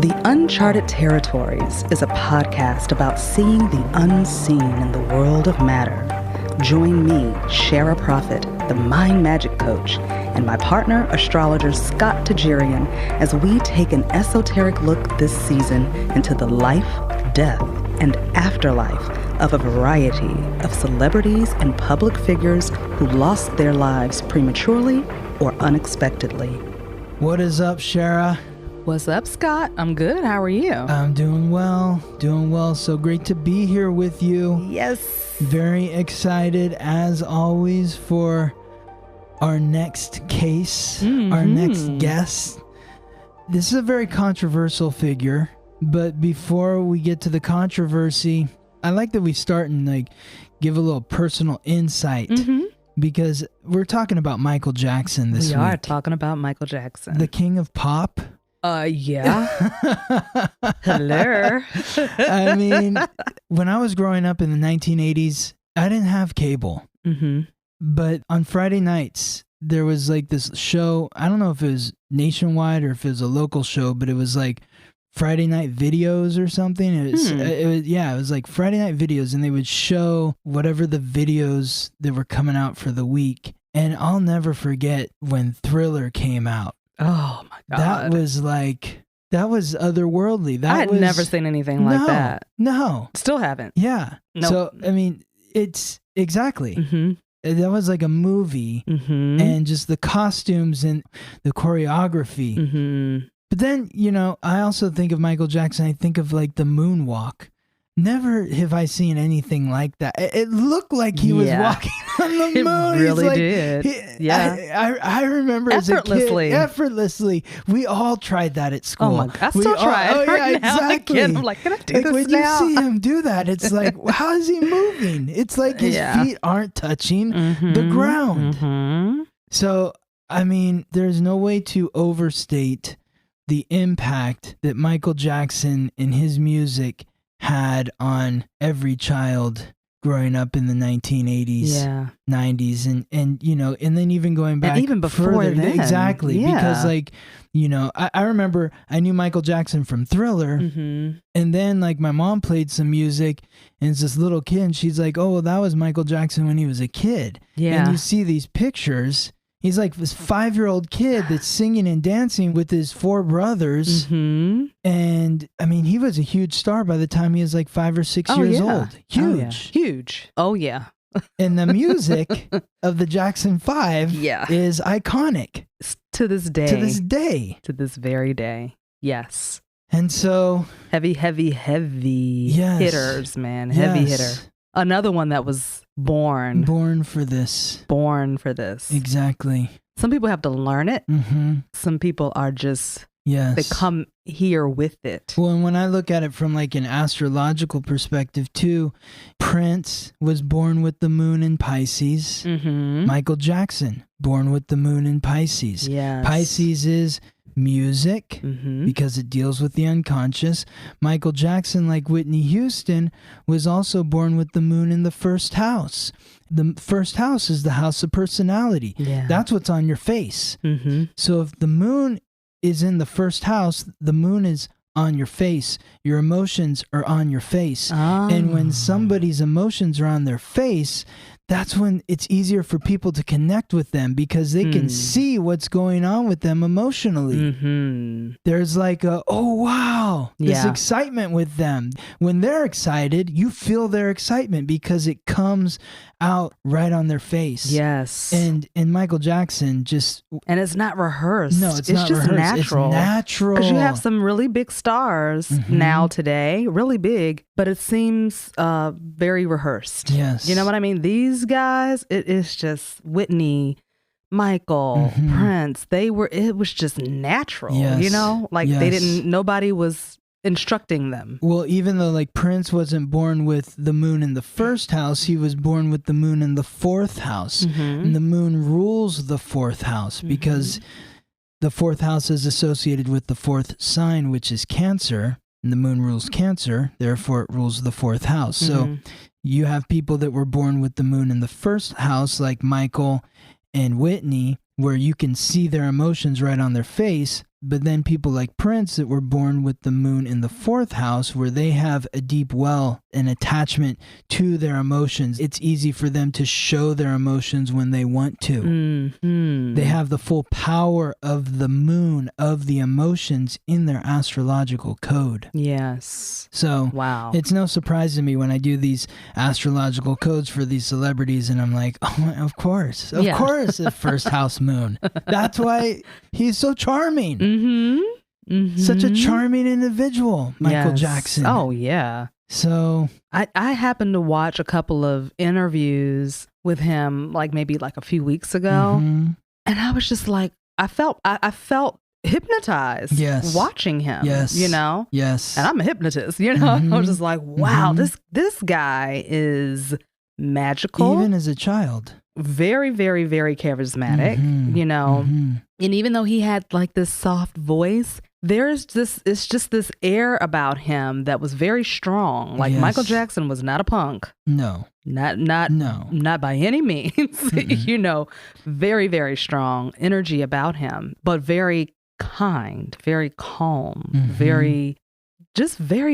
The Uncharted Territories is a podcast about seeing the unseen in the world of matter. Join me, Shara Prophet, the mind magic coach, and my partner, astrologer Scott Tejerian, as we take an esoteric look this season into the life, death, and afterlife of a variety of celebrities and public figures who lost their lives prematurely or unexpectedly. What is up, Shara? What's up, Scott? I'm good. How are you? I'm doing well. So great to be here with you. Yes. Very excited, as always, for our next case, our next guest. This is a very controversial figure, but before we get to the controversy, I like that we start and give a little personal insight. Because we're talking about Michael Jackson this week. We are talking about Michael Jackson. The king of pop. Yeah. Hello. I mean, when I was growing up in the 1980s, I didn't have cable. But on Friday nights, there was this show. I don't know if it was nationwide or if it was a local show, but it was Friday night videos or something. It was like Friday night videos, and they would show whatever the videos that were coming out for the week. And I'll never forget when Thriller came out. Oh my God. That was otherworldly. I had never seen anything like that. No. Still haven't. Yeah. Nope. So, I mean, it's exactly. That was like a movie, and just the costumes and the choreography. But then, I also think of Michael Jackson. I think of the moonwalk. Never have I seen anything like that. It looked like he was walking on the moon. It really did. I remember effortlessly. As a kid, effortlessly. We all tried that at school. Oh my God, I still try it right now. Exactly. I'm like, can I do this when now? you see him do that, it's like, how is he moving? It's like his feet aren't touching the ground. So, I mean, there's no way to overstate the impact that Michael Jackson and his music had on every child growing up in the 1980s, 90s, and then even going back, and even before further, then. exactly, because I remember I knew Michael Jackson from Thriller, and then my mom played some music, and it's this little kid, and she's like, "Oh, well, that was Michael Jackson when he was a kid." And you see these pictures. He's like this 5-year-old kid that's singing and dancing with his 4 brothers. And I mean, he was a huge star by the time he was 5 or 6 years old. Huge. Huge. Oh, yeah. And the music of the Jackson 5 is iconic. To this day. To this day. To this very day. Yes. And so. Heavy hitters, man. Heavy hitter. Another one that was born for this. Exactly. Some people have to learn it. Some people are just, they come here with it. Well, and when I look at it from an astrological perspective too, Prince was born with the moon in Pisces. Michael Jackson, born with the moon in Pisces. Pisces is music, because it deals with the unconscious. Michael Jackson, like Whitney Houston, was also born with the moon in the first house. The first house is the house of personality. That's what's on your face. So if the moon is in the first house, the moon is on your face. Your emotions are on your face. And when somebody's emotions are on their face, that's when it's easier for people to connect with them, because they can see what's going on with them emotionally. There's oh, wow, this excitement with them. When they're excited, you feel their excitement because it comes out right on their face. Yes. And Michael Jackson just... And it's not rehearsed. No, it's not just rehearsed. natural. It's natural. Because you have some really big stars now today, really big, but it seems very rehearsed. Yes. You know what I mean? These guys, it is just Whitney, Michael, Prince. It was just natural. Yes. They didn't, nobody was instructing them. Well, even though Prince wasn't born with the moon in the first house, he was born with the moon in the 4th house. And the moon rules the 4th house because the 4th house is associated with the 4th sign, which is Cancer. And the moon rules Cancer, therefore it rules the 4th house. So you have people that were born with the moon in the 1st house, like Michael and Whitney, where you can see their emotions right on their face. But then people like Prince that were born with the moon in the 4th house, where they have a deep well and attachment to their emotions, it's easy for them to show their emotions when they want to. Mm-hmm. They have the full power of the moon, of the emotions in their astrological code. Yes. So wow. It's no surprise to me when I do these astrological codes for these celebrities, and I'm like, oh, of course, the 1st house moon. That's why he's so charming. Mm-hmm. Mm-hmm. Such a charming individual, Michael Jackson. Oh, yeah. So I happened to watch a couple of interviews with him, like maybe like a few weeks ago. Mm-hmm. And I was just like, I felt hypnotized watching him. Yes. You know? Yes. And I'm a hypnotist, you know? Mm-hmm. I was just like, wow, this guy is magical. Even as a child. Very, very, very charismatic, you know? Mm-hmm. And even though he had like this soft voice, it's just this air about him that was very strong. Like Michael Jackson was not a punk. No. Not by any means. Mm-hmm. You know, very, very strong energy about him, but very kind, very calm, very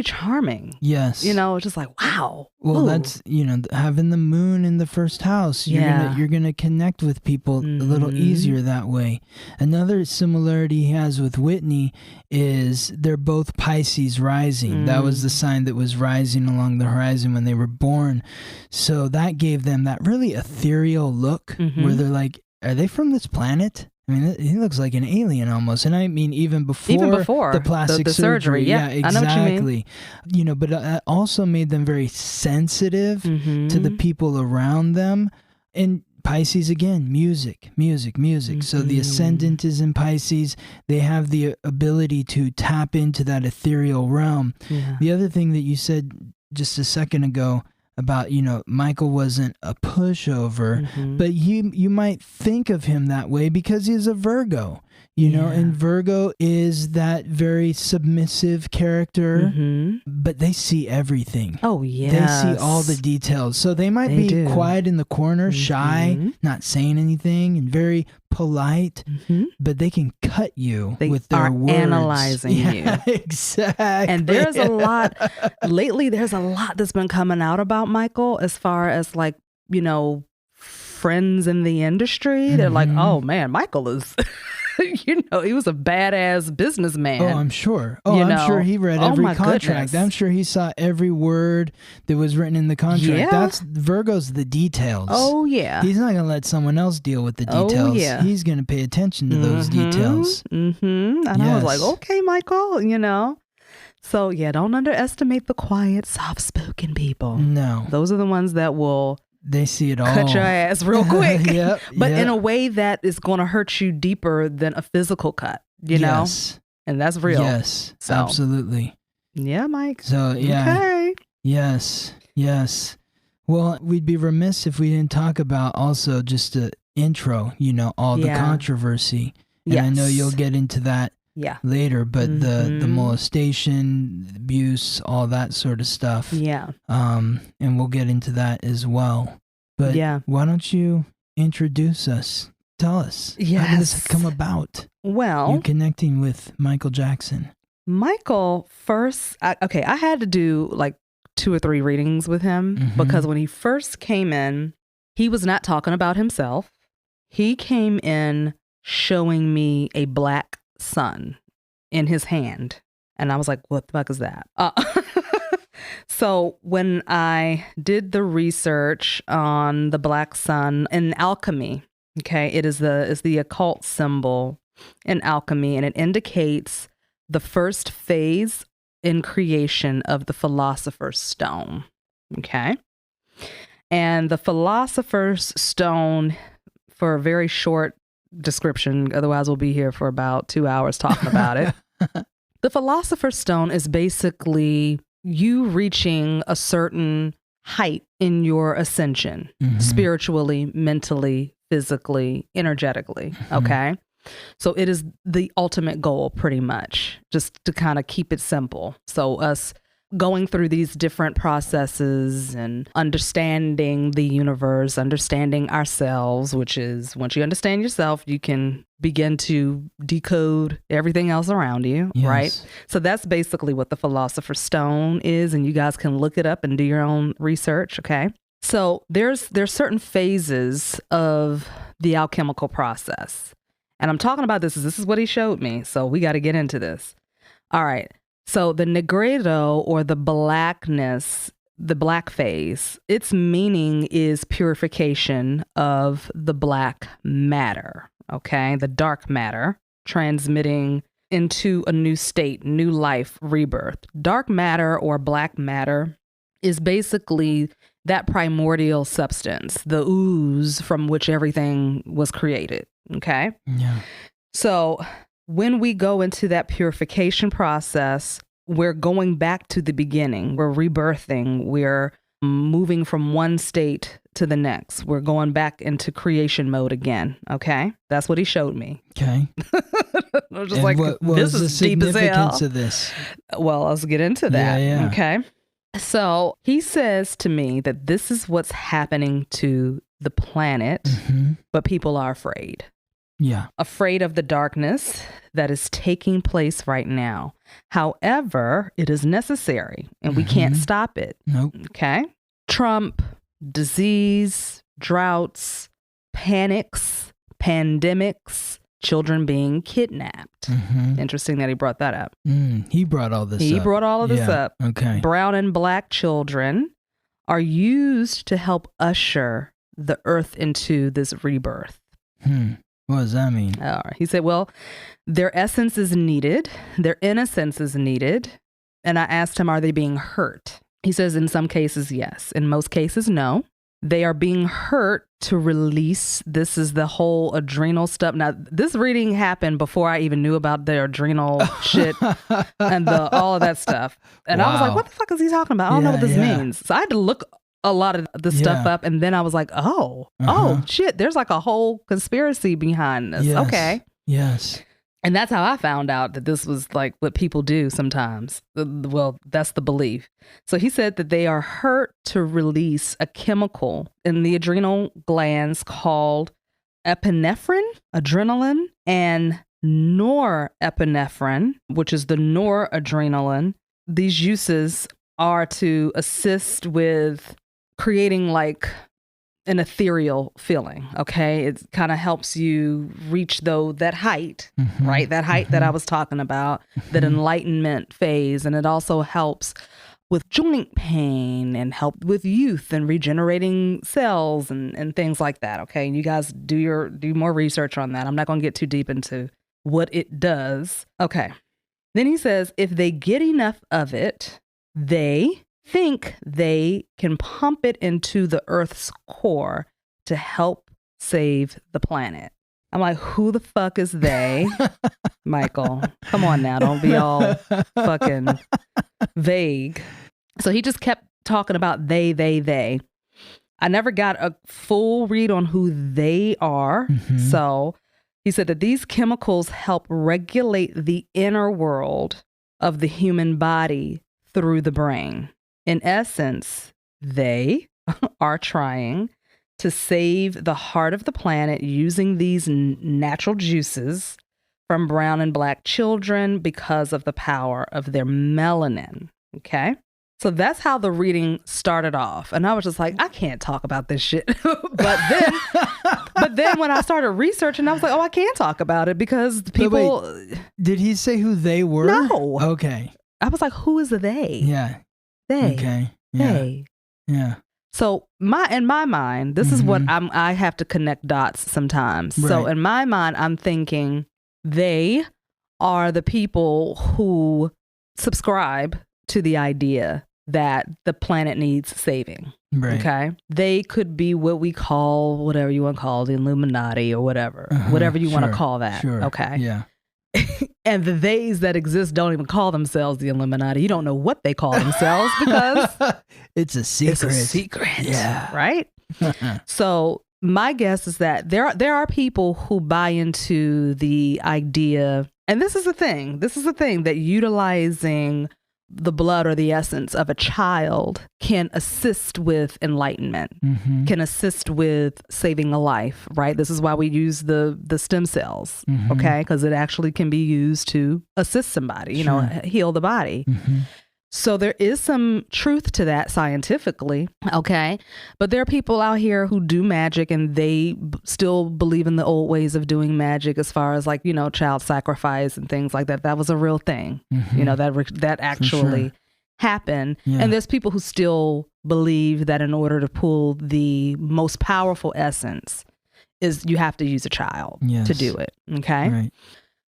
charming. Yes. You know, just like, wow. Well, that's, you know, having the moon in the 1st house, you're gonna connect with people a little easier that way. Another similarity he has with Whitney is they're both Pisces rising. That was the sign that was rising along the horizon when they were born. So that gave them that really ethereal look where they're like, are they from this planet? I mean, he looks like an alien almost. And I mean, even before the plastic surgery. Yeah, exactly. I know what you mean. You know, but it also made them very sensitive to the people around them. And Pisces, again, music. So the ascendant is in Pisces. They have the ability to tap into that ethereal realm. Yeah. The other thing that you said just a second ago about, you know, Michael wasn't a pushover, but you might think of him that way because he's a Virgo, you know, and Virgo is that very submissive character, but they see everything. Oh, yeah. They see all the details. So they might be quiet in the corner, shy, not saying anything, and very polite, but they can cut you with their words. They are analyzing you. Exactly. And there's a lot that's been coming out about Michael as far as like, you know, friends in the industry. They're like, oh man, Michael is, you know, he was a badass businessman. Oh, I'm sure. Oh, I'm sure he read every contract. Goodness. I'm sure he saw every word that was written in the contract. Yeah. That's Virgo's the details. Oh, yeah. He's not going to let someone else deal with the details. Oh, yeah. He's going to pay attention to those details. And I was like, okay, Michael, you know. So, yeah, don't underestimate the quiet, soft-spoken people. No. Those are the ones that will... They see it all. Cut your ass real quick. But yep. in a way that is going to hurt you deeper than a physical cut, you know? And that's real. Yes, so, absolutely. Yeah, Mike. So, yeah. Okay. Yes. Well, we'd be remiss if we didn't talk about also just the intro, you know, all the controversy. And I know you'll get into that later, but the molestation, abuse, all that sort of stuff. Yeah. And we'll get into that as well. But why don't you introduce us? Tell us. How did this come about? Well, you connecting with Michael Jackson. Michael first, I had to do like 2 or 3 readings with him because when he first came in, he was not talking about himself. He came in showing me a black sun in his hand. And I was like, what the fuck is that? So when I did the research on the black sun in alchemy, okay, it's the occult symbol in alchemy, and it indicates the first phase in creation of the philosopher's stone. Okay. And the philosopher's stone, for a very short description, otherwise we'll be here for about 2 hours talking about it. The philosopher's stone is basically you reaching a certain height in your ascension, spiritually, mentally, physically, energetically. Okay. So it is the ultimate goal, pretty much, just to kind of keep it simple. So us going through these different processes and understanding the universe, understanding ourselves, which is once you understand yourself, you can begin to decode everything else around you, right? So that's basically what the Philosopher's Stone is, and you guys can look it up and do your own research, okay? So there's certain phases of the alchemical process. And I'm talking about this is what he showed me. So we got to get into this. All right. So the negredo, or the blackness, the black phase, its meaning is purification of the black matter, okay? The dark matter, transmitting into a new state, new life, rebirth. Dark matter or black matter is basically that primordial substance, the ooze from which everything was created, okay? Yeah. So when we go into that purification process, we're going back to the beginning. We're rebirthing. We're moving from one state to the next. We're going back into creation mode again. Okay. That's what he showed me. Okay. I was just and like, what this is deep as hell. Significance of this? Well, let's get into that. Yeah. Okay. So he says to me that this is what's happening to the planet, but people are afraid. Yeah. Afraid of the darkness that is taking place right now. However, it is necessary and we can't stop it. Nope. Okay. Trump, disease, droughts, panics, pandemics, children being kidnapped. Interesting that he brought that up. He brought all this up. He brought all of this up. Okay. Brown and black children are used to help usher the earth into this rebirth. What does that mean? All right. He said, well, their essence is needed. Their innocence is needed. And I asked him, are they being hurt? He says, in some cases, yes. In most cases, no. They are being hurt to release. This is the whole adrenal stuff. Now, this reading happened before I even knew about their adrenal shit and all of that stuff. And I was like, what the fuck is he talking about? I don't know what this means. So I had to look a lot of the stuff up, and then I was like, oh shit, there's like a whole conspiracy behind this. Yes. Okay. Yes. And that's how I found out that this was like what people do sometimes. Well, that's the belief. So he said that they are hurt to release a chemical in the adrenal glands called epinephrine, adrenaline, and norepinephrine, which is the noradrenaline. These uses are to assist with creating like an ethereal feeling. Okay. It kind of helps you reach that height, right? That height that I was talking about, that enlightenment phase. And it also helps with joint pain and help with youth and regenerating cells and things like that. Okay. And you guys do more research on that. I'm not going to get too deep into what it does. Okay. Then he says, if they get enough of it, they think they can pump it into the Earth's core to help save the planet. I'm like, who the fuck is they? Michael, come on now. Don't be all fucking vague. So he just kept talking about they. I never got a full read on who they are. So he said that these chemicals help regulate the inner world of the human body through the brain. In essence, they are trying to save the heart of the planet using these natural juices from brown and black children because of the power of their melanin. Okay. So that's how the reading started off. And I was just like, I can't talk about this shit. but then when I started researching, I was like, oh, I can talk about it because people. Wait, did he say who they were? No. Okay. I was like, who is the they? Yeah. They. Okay. Yeah. They. Yeah. So in my mind, this is what I have to connect dots sometimes. Right. So in my mind, I'm thinking they are the people who subscribe to the idea that the planet needs saving. Right. Okay. They could be what we call, whatever you want to call the Illuminati or whatever, whatever you want to call that. Sure. Okay. Yeah. And the theys that exist don't even call themselves the Illuminati. You don't know what they call themselves because it's a secret. It's a secret. Yeah. Right? So my guess is that there are people who buy into the idea, and this is the thing that utilizing the blood or the essence of a child can assist with enlightenment, can assist with saving a life, right? This is why we use the stem cells, okay? Because it actually can be used to assist somebody, you know, heal the body. So there is some truth to that scientifically, okay? But there are people out here who do magic and they still believe in the old ways of doing magic as far as like, you know, child sacrifice and things like that. That was a real thing, you know, that actually happened. And there's people who still believe that in order to pull the most powerful essence is you have to use a child to do it, okay? Right.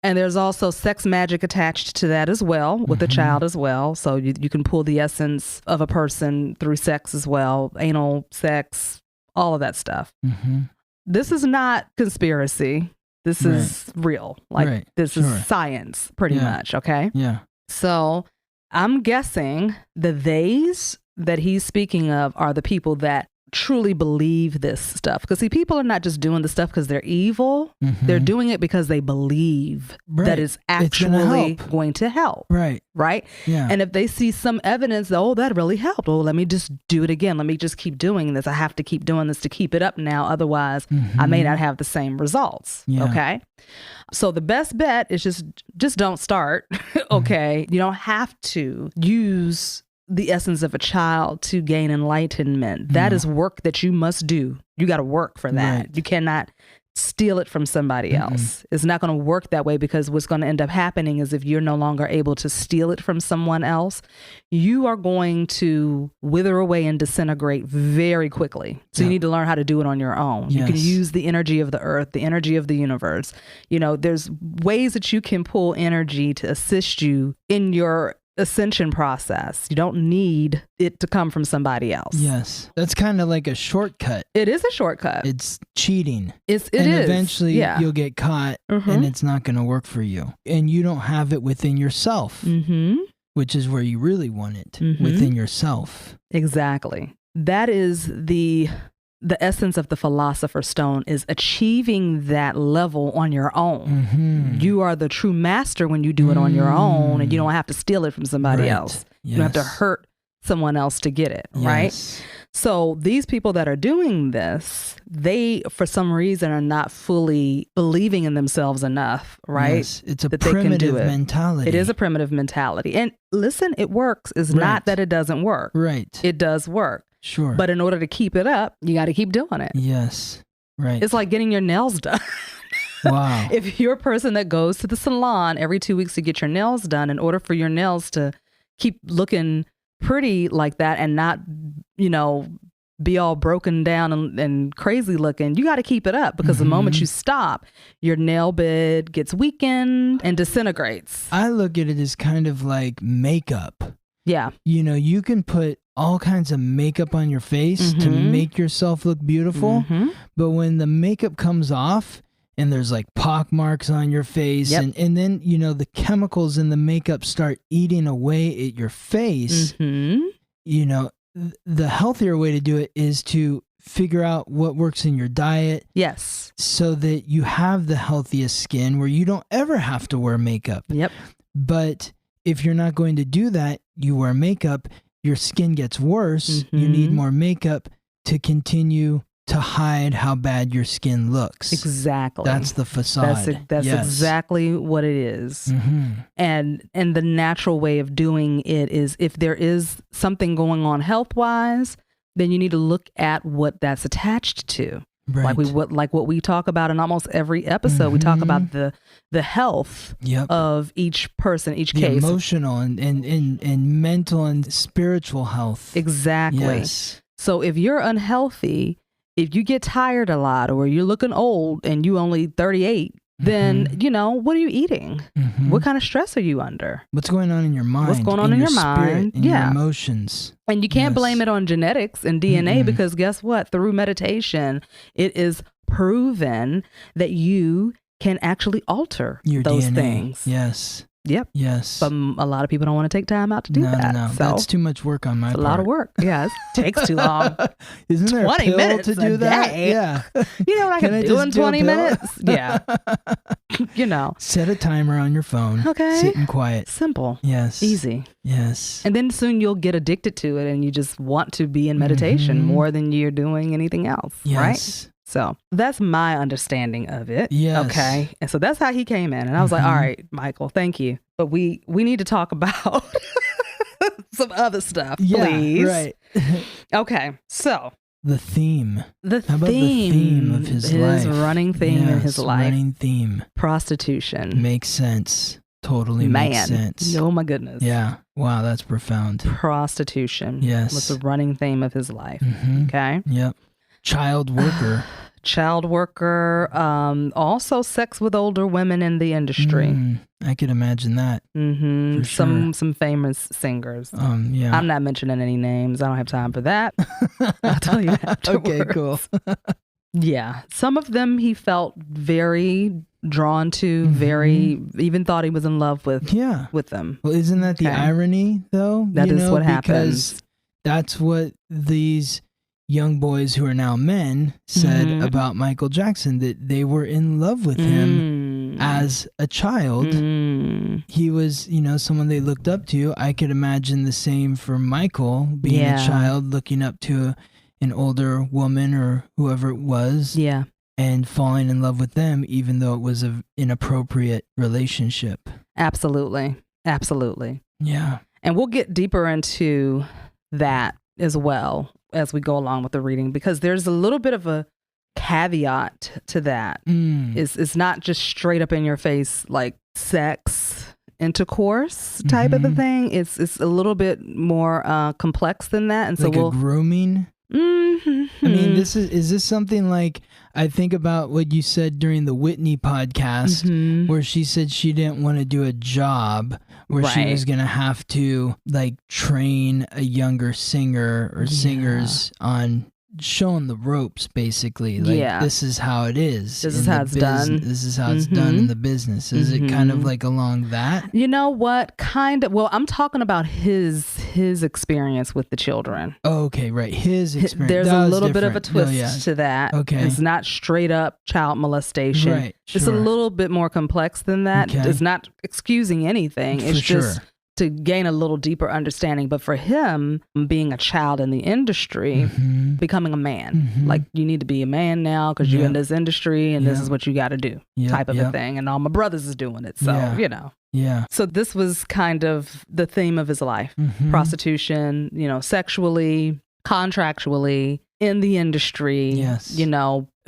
And there's also sex magic attached to that as well, with the child as well. So you can pull the essence of a person through sex as well, anal sex, all of that stuff. This is not conspiracy. This is real. Like this is science pretty much, okay? Yeah. So I'm guessing the theys that he's speaking of are the people that truly believe this stuff. Because see, people are not just doing the stuff because they're evil. They're doing it because they believe that it's actually going to help. Right? Yeah. And if they see some evidence that, oh, that really helped. Oh, let me just do it again. Let me just keep doing this. I have to keep doing this to keep it up now. Otherwise, I may not have the same results. Okay? So the best bet is just don't start. Okay? You don't have to use the essence of a child to gain enlightenment. That is work that you must do. You got to work for that. You cannot steal it from somebody else. It's not going to work that way, because what's going to end up happening is if you're no longer able to steal it from someone else, you are going to wither away and disintegrate very quickly. So you need to learn how to do it on your own. You can use the energy of the earth, the energy of the universe. You know, there's ways that you can pull energy to assist you in your ascension process. You don't need it to come from somebody else. Yes. That's kind of like a shortcut. It is a shortcut. It's cheating. It is. Eventually you'll get caught and it's not going to work for you. And you don't have it within yourself, which is where you really want it, within yourself. Exactly. That is the essence of the Philosopher's Stone, is achieving that level on your own. You are the true master when you do it on your own, and you don't have to steal it from somebody else. You don't have to hurt someone else to get it, right? So these people that are doing this, they, for some reason, are not fully believing in themselves enough, right? It's a primitive mentality. It is a primitive mentality. And listen, it works. It's not that it doesn't work. It does work. Sure. But in order to keep it up, you got to keep doing it. Yes. Right. It's like getting your nails done. Wow. If you're a person that goes to the salon every 2 weeks to get your nails done, in order for your nails to keep looking pretty like that and not, you know, be all broken down and crazy looking, you got to keep it up, because the moment you stop, your nail bed gets weakened and disintegrates. I look at it as kind of like makeup. Yeah. You know, you can put all kinds of makeup on your face to make yourself look beautiful. But when the makeup comes off and there's like pock marks on your face, and then, you know, the chemicals in the makeup start eating away at your face, you know, the healthier way to do it is to figure out what works in your diet. Yes. So that you have the healthiest skin where you don't ever have to wear makeup. But if you're not going to do that, you wear makeup, your skin gets worse. You need more makeup to continue to hide how bad your skin looks. Exactly. That's the facade. That's exactly what it is. And the natural way of doing it is, if there is something going on health-wise, then you need to look at what that's attached to. Like what we talk about in almost every episode. We talk about the health of each person, each case. Emotional and mental and spiritual health. Exactly. Yes. So if you're unhealthy, if you get tired a lot, or you're looking old and you only 38, then, you know, what are you eating? What kind of stress are you under? What's going on in your mind? What's going on in your mind? Spirit, your emotions. And you can't blame it on genetics and DNA, because guess what? Through meditation, it is proven that you can actually alter your those DNA. things. Yes. Yep. Yes. But a lot of people don't want to take time out to do that. No. So That's too much work on my part. It's a lot of work. Yeah, it takes too long. Isn't there 20 a pill minutes to do a that? day? Yeah. You know what I can do in 20 minutes? Yeah. Set a timer on your phone. Okay. Sit in quiet. Simple. Yes. Easy. Yes. And then soon you'll get addicted to it and you just want to be in meditation more than you're doing anything else. Yes. Right? So that's my understanding of it. Yes. Okay. And so that's how he came in. And I was like, all right, Michael, thank you. But we need to talk about some other stuff, please. Right. Okay. So the theme. How about the theme of his life? His running theme in his life. Running theme. Prostitution. Makes sense. Totally makes sense. Oh my goodness. Yeah. Wow, that's profound. Prostitution. Yes. Was the running theme of his life. Okay. Yep. Child worker. Child worker. Also sex with older women in the industry. I could imagine that. For sure. Some famous singers. Yeah. I'm not mentioning any names. I don't have time for that. I'll tell you afterwards. Okay, cool. Yeah. Some of them he felt very drawn to, very, even thought he was in love with. Yeah. With them. Well, isn't that the irony though? That is what happens. Because that's what these young boys who are now men said about Michael Jackson, that they were in love with him as a child. He was, someone they looked up to. I could imagine the same for Michael, being a child looking up to an older woman or whoever it was. Yeah. And falling in love with them, even though it was an inappropriate relationship. Absolutely. Absolutely. Yeah. And we'll get deeper into that as well as we go along with the reading, because there's a little bit of a caveat to that. It's not just straight up in your face like sex intercourse type of a thing. It's a little bit more complex than that. And so like a grooming. I mean, is this something like, I think about what you said during the Whitney podcast, where she said she didn't want to do a job where she was going to have to like train a younger singer or singers on showing the ropes, basically. Like, this is how it is. This is how it's done. This is how it's done in the business. Is it kind of like along that? You know what? Kind of. Well, I'm talking about his experience with the children. Oh, okay, right. His experience. There's a little bit of a twist to that. Okay. It's not straight up child molestation. Right. It's a little bit more complex than that. Okay. It's not excusing anything. It's just to gain a little deeper understanding. But for him, being a child in the industry, becoming a man, like, you need to be a man now because you're in this industry and this is what you got to do, type of a thing. And all my brothers is doing it. So, Yeah. So this was kind of the theme of his life. Prostitution, sexually, contractually, in the industry,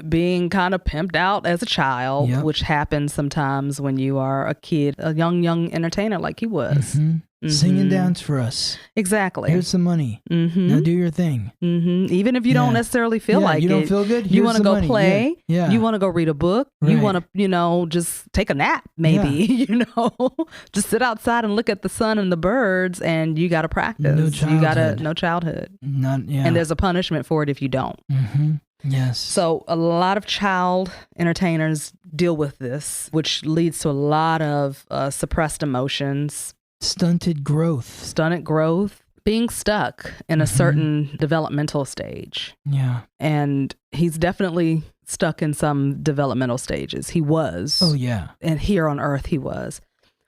being kind of pimped out as a child, which happens sometimes when you are a kid, a young entertainer like he was. Sing and dance for us. Exactly. Here's some money. Now do your thing. Even if you don't necessarily feel like you it. don't feel good? You want to go money. play. Yeah. You want to go read a book. You want to, just take a nap, maybe, just sit outside and look at the sun and the birds, and you got to practice. No childhood. No childhood. And there's a punishment for it if you don't. Yes. So a lot of child entertainers deal with this, which leads to a lot of suppressed emotions. Stunted growth, being stuck in a certain developmental stage. Yeah. And he's definitely stuck in some developmental stages. He was. Oh, yeah. And here on earth he was.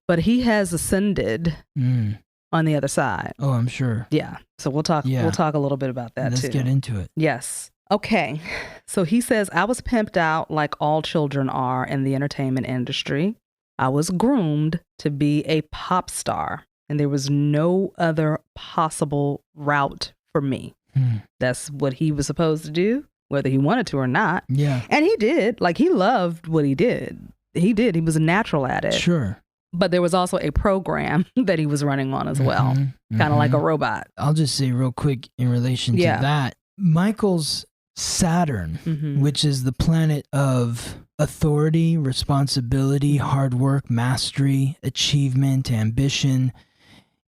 But he has ascended on the other side. Oh, I'm sure. Yeah. So we'll talk a little bit about that too. Let's get into it. Yes. Okay. So he says, I was pimped out like all children are in the entertainment industry. I was groomed to be a pop star, and there was no other possible route for me. That's what he was supposed to do, whether he wanted to or not. Yeah. And he did. Like, he loved what he did. He did. He was natural at it. Sure. But there was also a program that he was running on as well, kind of like a robot. I'll just say real quick in relation to that, Michael's Saturn, which is the planet of authority, responsibility, hard work, mastery, achievement, ambition,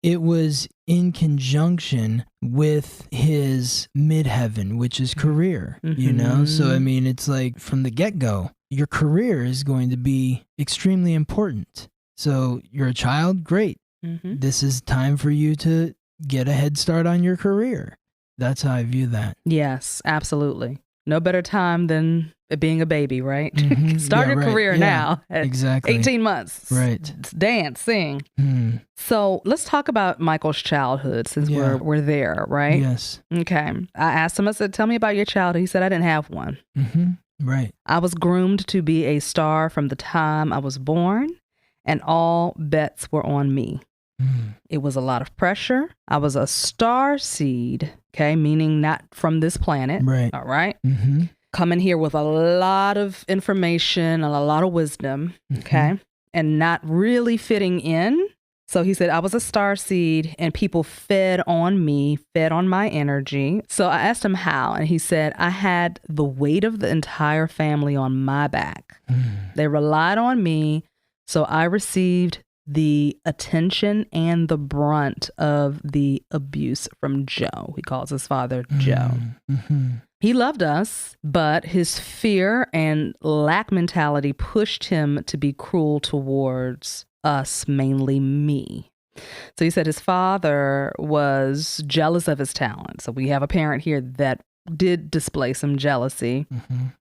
it was in conjunction with his midheaven, which is career, So, I mean, it's like from the get-go, your career is going to be extremely important. So you're a child? Great. This is time for you to get a head start on your career. That's how I view that. Yes, absolutely. No better time than being a baby, right? Start your career now at 18 months. Right. Dance, sing. So let's talk about Michael's childhood since we're there, right? Yes. Okay. I asked him, I said, tell me about your childhood. He said, I didn't have one. Right. I was groomed to be a star from the time I was born, and all bets were on me. It was a lot of pressure. I was a star seed, okay, meaning not from this planet. Right. All right. Coming here with a lot of information and a lot of wisdom, okay, and not really fitting in. So he said, I was a star seed and people fed on me, fed on my energy. So I asked him how, and he said, I had the weight of the entire family on my back. They relied on me, so I received the attention and the brunt of the abuse from Joe. He calls his father Joe. He loved us, but his fear and lack mentality pushed him to be cruel towards us, mainly me. So he said his father was jealous of his talent. So we have a parent here that did display some jealousy.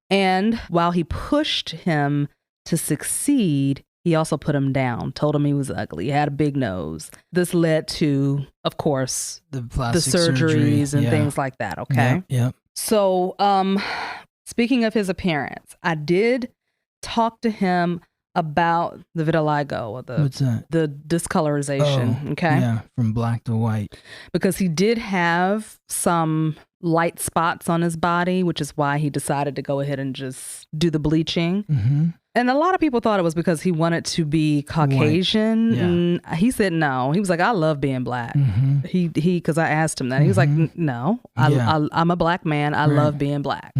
And while he pushed him to succeed, he also put him down, told him he was ugly, he had a big nose. This led to, of course, the surgeries and things like that, okay? Yep. So, speaking of his appearance, I did talk to him about the vitiligo, or what's that? The discolorization, okay? Yeah, from black to white. Because he did have some light spots on his body, which is why he decided to go ahead and just do the bleaching. And a lot of people thought it was because he wanted to be Caucasian. And he said no. He was like, I love being black. Because I asked him that. He was like, no, I'm a black man. I love being black.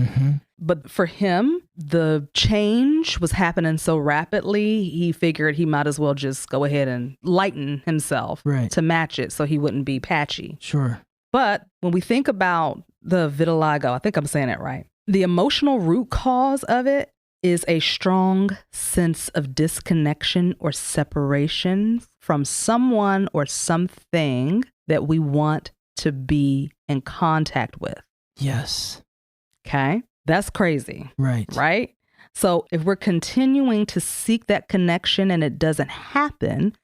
But for him, the change was happening so rapidly, he figured he might as well just go ahead and lighten himself to match it so he wouldn't be patchy. Sure. But when we think about the vitiligo, I think I'm saying it right, the emotional root cause of it is a strong sense of disconnection or separation from someone or something that we want to be in contact with. Yes. Okay? That's crazy. Right. Right? So if we're continuing to seek that connection and it doesn't happen,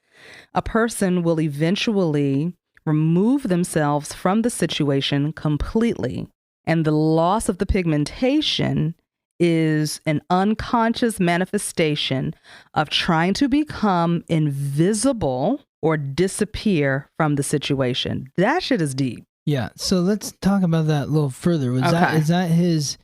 a person will eventually remove themselves from the situation completely. And the loss of the pigmentation is an unconscious manifestation of trying to become invisible or disappear from the situation. That shit is deep. Yeah. So let's talk about that a little further. Is that his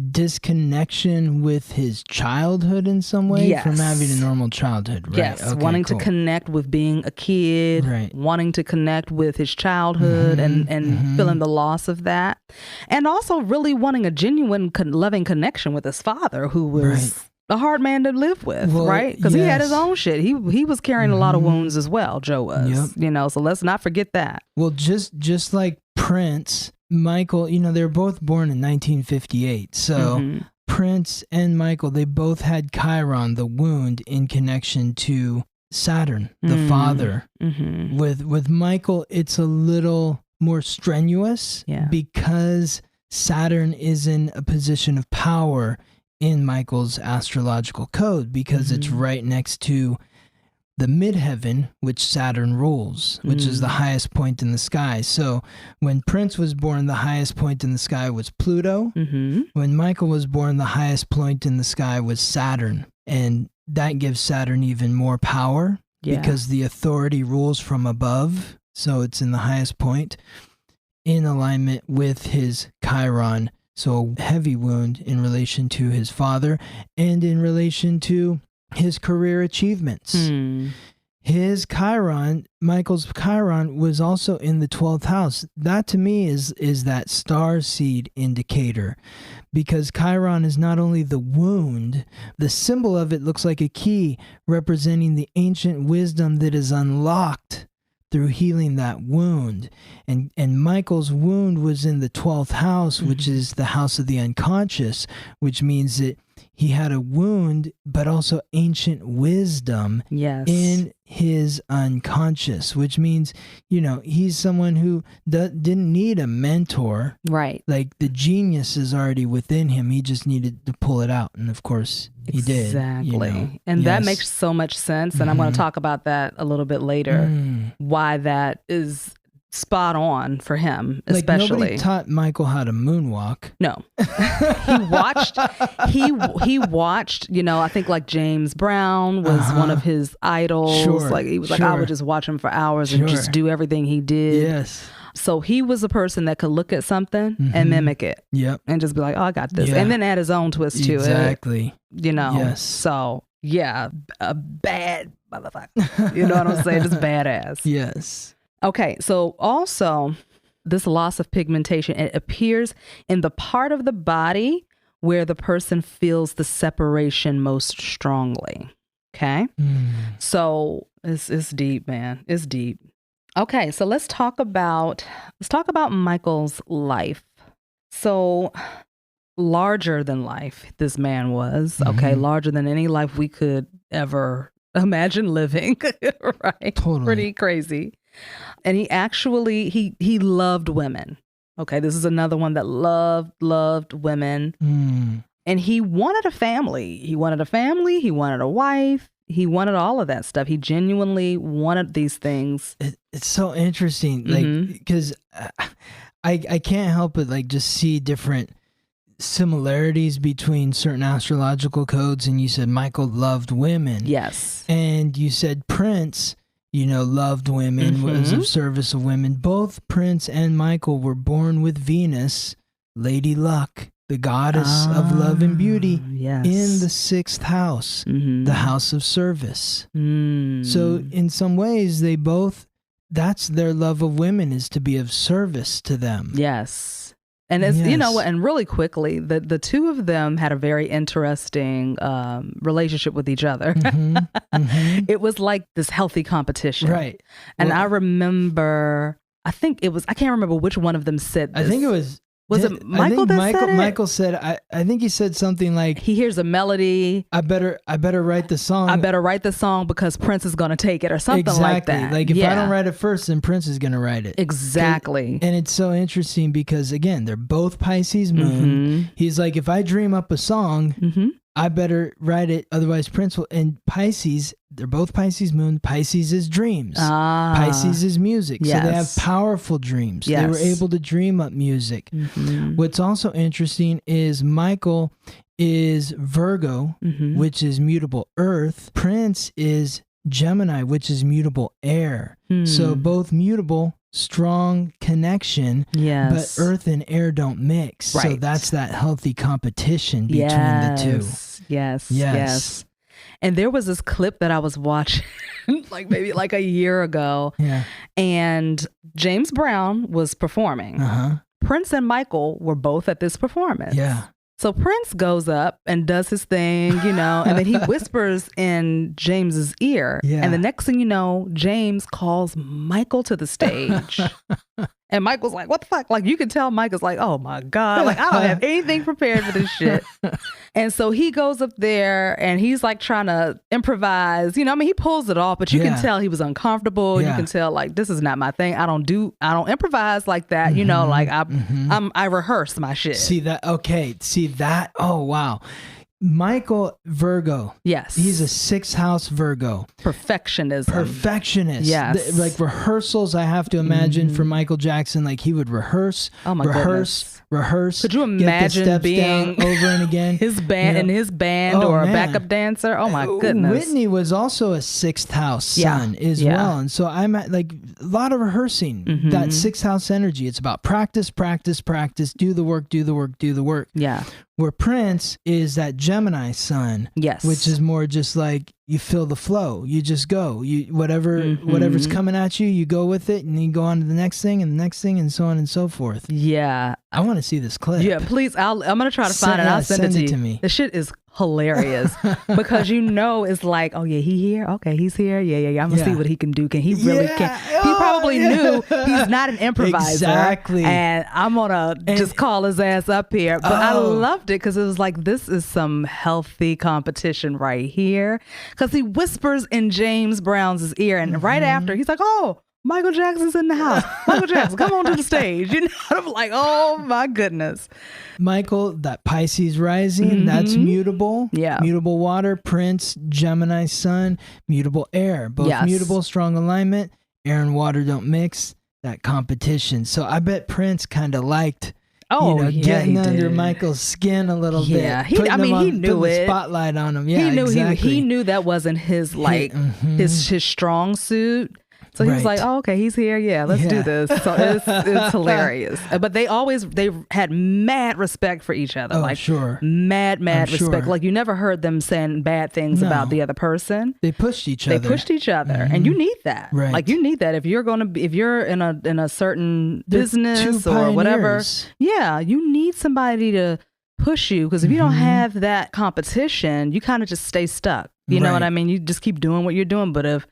disconnection with his childhood in some way? Yes. From having a normal childhood, right? Yes. Okay, wanting cool. to connect with being a kid, right. Wanting to connect with his childhood and feeling the loss of that. And also really wanting a genuine loving connection with his father, who was a hard man to live with, right? Because he had his own shit. He was carrying a lot of wounds as well, Joe was. You know, so let's not forget that. Well, just like Prince, Michael, you know, they were both born in 1958. So Prince and Michael, they both had Chiron, the wound, in connection to Saturn, the father. With Michael, it's a little more strenuous because Saturn is in a position of power in Michael's astrological code, because it's right next to the midheaven, which Saturn rules, which is the highest point in the sky. So when Prince was born, the highest point in the sky was Pluto. When Michael was born, the highest point in the sky was Saturn. And that gives Saturn even more power because the authority rules from above. So it's in the highest point in alignment with his Chiron. So a heavy wound in relation to his father and in relation to his career achievements. His Chiron, Michael's Chiron, was also in the 12th house. That to me is that star seed indicator, because Chiron is not only the wound, the symbol of it looks like a key representing the ancient wisdom that is unlocked through healing that wound. And Michael's wound was in the 12th house, which is the house of the unconscious, which means that he had a wound, but also ancient wisdom in his unconscious, which means, he's someone who didn't need a mentor. Right. Like the genius is already within him. He just needed to pull it out. And of course he did. Exactly. And that makes so much sense. And I'm going to talk about that a little bit later, why that is spot on for him, especially. Like nobody taught Michael how to moonwalk. No. he watched, I think like James Brown was one of his idols. Sure, like he was like, I would just watch him for hours and just do everything he did. Yes. So he was a person that could look at something and mimic it. Yep. And just be like, oh, I got this. Yeah. And then add his own twist to it. Exactly. Yes. So yeah, a bad motherfucker. You know what I'm saying? Just badass. Yes. Okay, so also this loss of pigmentation, it appears in the part of the body where the person feels the separation most strongly. Okay? So it's deep, man. It's deep. Okay, so let's talk about Michael's life. So larger than life this man was, okay? Larger than any life we could ever imagine living, right? Totally. Pretty crazy. And he actually, he loved women. Okay, this is another one that loved women. And he wanted a family. He wanted a wife. He wanted all of that stuff. He genuinely wanted these things. It's so interesting, like, because I can't help but like just see different similarities between certain astrological codes. And you said Michael loved women. Yes. And you said Prince, loved women, was of service of women. Both Prince and Michael were born with Venus, Lady Luck, the goddess of love and beauty, in the 6th house, the house of service. So in some ways, they both, that's their love of women, is to be of service to them. Yes. And it's, and really quickly, the two of them had a very interesting relationship with each other. It was like this healthy competition. Right. And I remember, I can't remember which one of them said this. I think it was it Michael that said it? Michael said, I think he said something like, he hears a melody. I better write the song. I better write the song because Prince is going to take it, or something like that. Like if I don't write it first, then Prince is going to write it. Exactly. And it's so interesting because, again, they're both Pisces moon. He's like, if I dream up a song, I better write it, otherwise Prince will. And Pisces, they're both Pisces moon. Pisces is dreams. Pisces is music. Yes. So they have powerful dreams. They were able to dream up music. What's also interesting is Michael is Virgo, which is mutable earth. Prince is Gemini, which is mutable air. So both mutable, strong connection, but earth and air don't mix. Right. So that's that healthy competition between the two. Yes. And there was this clip that I was watching maybe a year ago. Yeah. And James Brown was performing. Prince and Michael were both at this performance. Yeah. So Prince goes up and does his thing, and then he whispers in James's ear. Yeah. And the next thing you know, James calls Michael to the stage. And Michael's like, what the fuck? Like, you can tell Michael's like, oh my God, like, I don't have anything prepared for this shit. And so he goes up there and he's like trying to improvise. He pulls it off, but you can tell he was uncomfortable. You can tell like, this is not my thing. I don't improvise like that. Like I rehearse my shit. See that? Okay. See that? Oh, wow. Michael, Virgo. Yes. He's a 6th house Virgo. Perfectionism. Yes. Like rehearsals, I have to imagine for Michael Jackson, like he would rehearse. Oh my goodness. Rehearse. Could you imagine being over and again? his band a backup dancer? Oh my goodness. Whitney was also a 6th house son as well. And so I'm at like a lot of rehearsing, that 6th house energy. It's about practice, do the work. Yeah. Where Prince is that Gemini sun, which is more just like you feel the flow. You just go. You whatever's coming at you, you go with it, and you go on to the next thing and the next thing, and so on and so forth. Yeah, I want to see this clip. Yeah, please. I'm gonna try to find it. I'll send it to you. Me. The shit is hilarious because it's like, oh yeah, he here? Okay, he's here. Yeah. I'm gonna see what he can do. Can he really can? He probably knew he's not an improviser. Exactly. And I'm gonna just call his ass up here. But I loved it because it was like, this is some healthy competition right here. Because he whispers in James Brown's ear, and right after he's like, oh, Michael Jackson's in the house. Michael Jackson, come on to the stage. You know, I'm like, oh my goodness. Michael, that Pisces rising, that's mutable. Yeah. Mutable water, Prince, Gemini sun, mutable air. Both mutable, strong alignment. Air and water don't mix. That competition. So I bet Prince kind of liked getting under Michael's skin a little bit. Yeah, he knew it. The spotlight on him. Yeah, he knew that wasn't his his strong suit. So he was like, oh, okay, he's here. Yeah, let's do this. So it's hilarious. But they had mad respect for each other. Mad respect. Sure. Like you never heard them saying bad things about the other person. They pushed each other. And you need that. Right. Like you need that if you're in a certain business or whatever. Yeah, you need somebody to push you, because if you don't have that competition, you kind of just stay stuck. You know what I mean? You just keep doing what you're doing. But if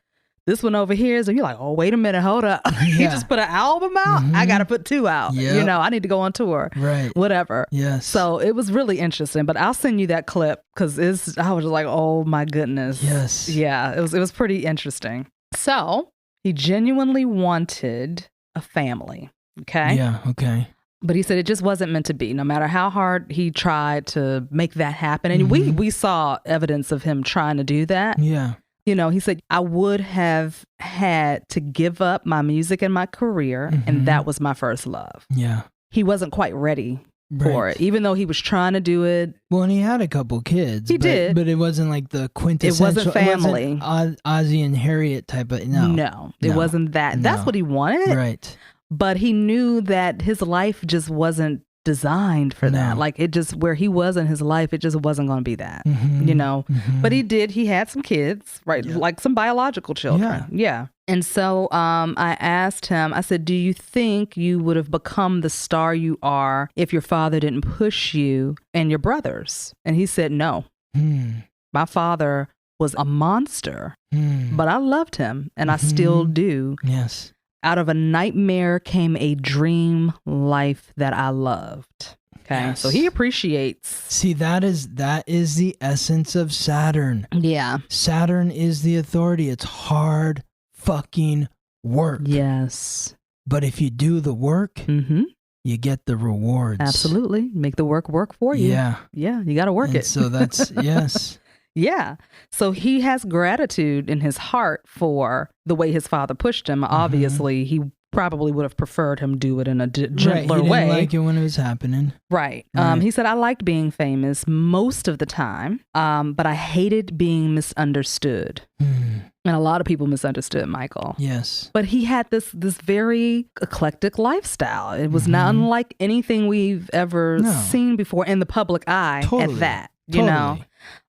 this one over here is, and you're like, oh, wait a minute, hold up. You just put an album out? I got to put 2 out. Yep. You know, I need to go on tour. Right. Whatever. Yes. So it was really interesting, but I'll send you that clip because I was just like, oh my goodness. Yes. Yeah, it was pretty interesting. So he genuinely wanted a family. Okay. Yeah. Okay. But he said it just wasn't meant to be, no matter how hard he tried to make that happen. And we saw evidence of him trying to do that. Yeah. You know, he said, I would have had to give up my music and my career, and that was my first love. Yeah. He wasn't quite ready for it, even though he was trying to do it. Well, and he had a couple kids. He did. But it wasn't like the quintessential. It wasn't family. It wasn't Ozzy and Harriet type of, No, it wasn't that. No. That's what he wanted. Right. But he knew that his life just wasn't designed for that. Like it just, where he was in his life, it just wasn't going to be that, you know. But he had some kids, right? Like some biological children. Yeah. And so I asked him, I said, do you think you would have become the star you are if your father didn't push you and your brothers? And he said, no. My father was a monster, but I loved him, and I still do. Yes. Out of a nightmare came a dream life that I loved. Okay. Yes. So he appreciates. See, that is the essence of Saturn. Yeah. Saturn is the authority. It's hard fucking work. Yes. But if you do the work, you get the rewards. Absolutely. Make the work for you. Yeah. Yeah. You got to work it. So that's, yes. Yeah. So he has gratitude in his heart for the way his father pushed him. Obviously, he probably would have preferred him do it in a gentler way. He didn't like it when it was happening. Right. He said, I liked being famous most of the time, but I hated being misunderstood. And a lot of people misunderstood Michael. Yes. But he had this very eclectic lifestyle. It was not unlike anything we've ever seen before in the public eye at that. You know?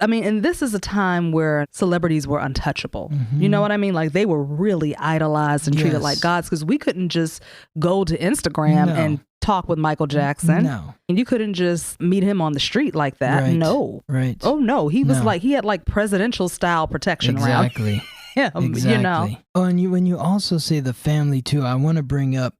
I mean, and this is a time where celebrities were untouchable. You know what I mean? Like they were really idolized and treated like gods, because we couldn't just go to Instagram and talk with Michael Jackson. No. And you couldn't just meet him on the street like that. Right. No. Right. Oh, no. He was like, he had like presidential style protection around him. Exactly. You know? Oh, and when you also say the family too, I want to bring up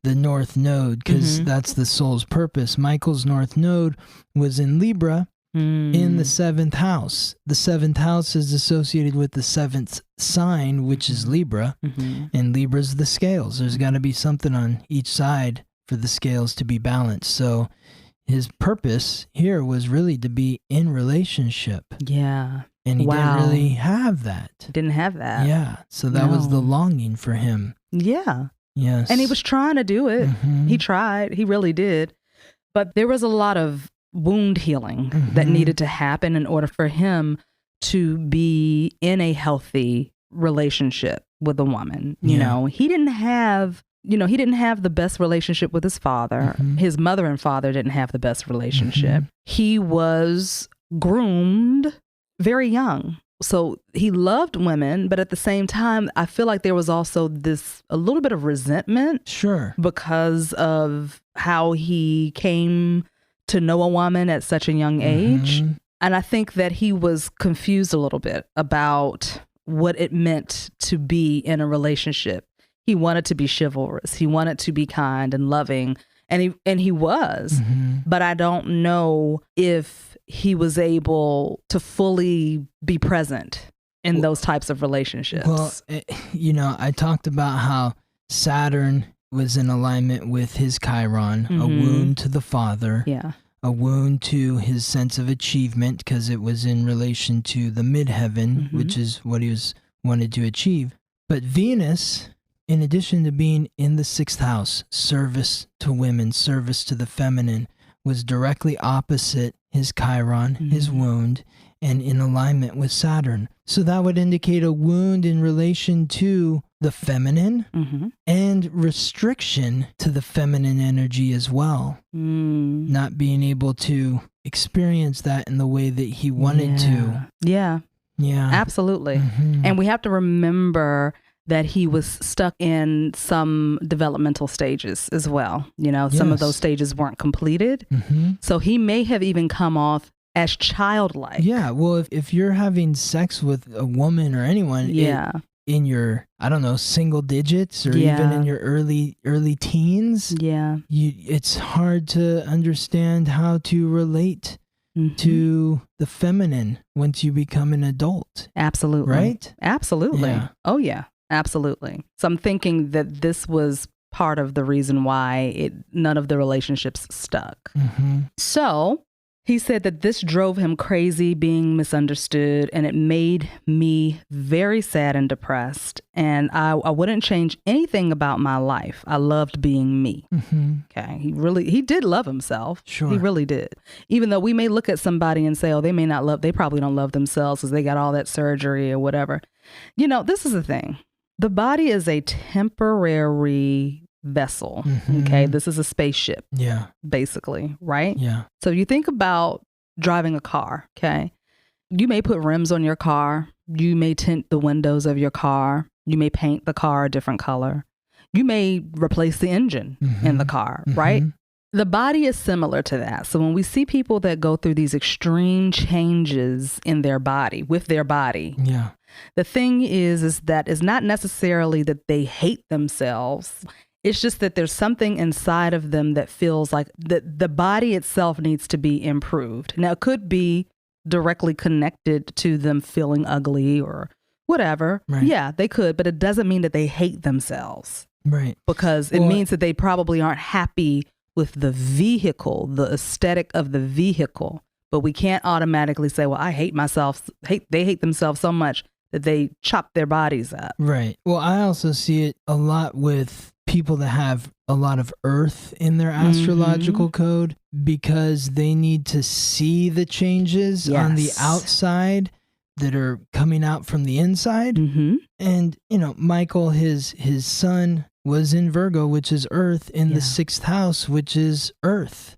the North Node, because that's the soul's purpose. Michael's North Node was in Libra. In the 7th house. The 7th house is associated with the 7th sign, which is Libra, and Libra's the scales. There's got to be something on each side for the scales to be balanced. So his purpose here was really to be in relationship. Yeah. And he didn't really have that. Didn't have that. Yeah. So that was the longing for him. Yeah. Yes. And he was trying to do it. He tried. He really did. But there was a lot of wound healing that needed to happen in order for him to be in a healthy relationship with a woman. You know, he didn't have the best relationship with his father. His mother and father didn't have the best relationship. He was groomed very young. So he loved women, but at the same time, I feel like there was also a little bit of resentment. Sure. Because of how he came to know a woman at such a young age. And I think that he was confused a little bit about what it meant to be in a relationship. He wanted to be chivalrous. He wanted to be kind and loving. And he was. But I don't know if he was able to fully be present in those types of relationships. Well, I talked about how Saturn was in alignment with his Chiron, a wound to the father. Yeah. A wound to his sense of achievement because it was in relation to the midheaven, which is what he wanted to achieve. But Venus, in addition to being in the 6th house, service to women, service to the feminine, was directly opposite his Chiron, his wound, and in alignment with Saturn. So that would indicate a wound in relation to the feminine and restriction to the feminine energy as well. Not being able to experience that in the way that he wanted to. Yeah. Absolutely. And we have to remember that he was stuck in some developmental stages as well. Some of those stages weren't completed. So he may have even come off as childlike. Yeah. Well, if you're having sex with a woman or anyone, in your, I don't know, single digits or even in your early teens, it's hard to understand how to relate to the feminine once you become an adult. Absolutely. Right? Absolutely. Yeah. Oh, yeah. Absolutely. So I'm thinking that this was part of the reason why none of the relationships stuck. So he said that this drove him crazy, being misunderstood, and it made me very sad and depressed. And I wouldn't change anything about my life. I loved being me. Okay. He did love himself. Sure. He really did. Even though we may look at somebody and say, oh, they probably don't love themselves because they got all that surgery or whatever. This is the thing. The body is a temporary vessel. Okay. This is a spaceship. Yeah. Basically. Right. Yeah. So you think about driving a car. Okay. You may put rims on your car. You may tint the windows of your car. You may paint the car a different color. You may replace the engine in the car. Right. The body is similar to that. So when we see people that go through these extreme changes in their body, with their body, the thing is that it's not necessarily that they hate themselves. It's just that there's something inside of them that feels like the body itself needs to be improved. Now, it could be directly connected to them feeling ugly or whatever. Right. Yeah, they could, but it doesn't mean that they hate themselves. Right. Because it means that they probably aren't happy with the vehicle, the aesthetic of the vehicle. But we can't automatically say, well, I hate myself. They hate themselves so much that they chop their bodies up. Right. Well, I also see it a lot with people that have a lot of earth in their astrological code because they need to see the changes on the outside that are coming out from the inside. And, Michael, his son was in Virgo, which is earth, in the 6th house, which is earth.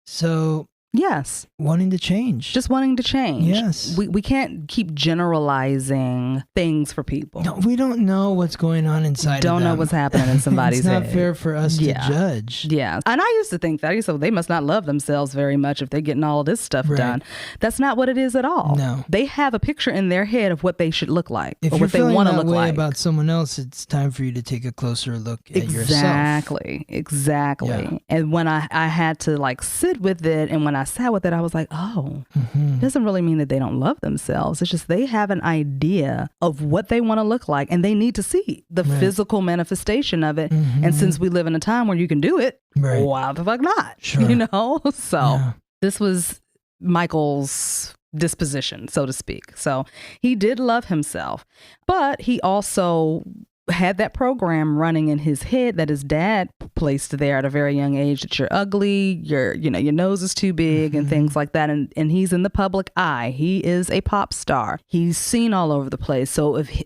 So yes, wanting to change. Just wanting to change. Yes. We can't keep generalizing things for people. No, we don't know what's going on inside Don't of them. know what's happening in somebody's head. It's not fair for us to judge. Yeah. And I used to think that. So they must not love themselves very much if they're getting all of this stuff done. That's not what it is at all. No. They have a picture in their head of what they should look like if or you're what they want to look like. about someone else, it's time for you to take a closer look at yourself. Exactly. Yeah. And when I had to sit with it, and when I sat with it, I was like, oh, it doesn't really mean that they don't love themselves. It's just they have an idea of what they want to look like, and they need to see the physical manifestation of it. And since we live in a time where you can do it, why the fuck not? Sure. So this was Michael's disposition, so to speak. So he did love himself, but he also had that program running in his head that his dad placed there at a very young age, that you're ugly, your nose is too big and things like that. And he's in the public eye. He is a pop star. He's seen all over the place. So if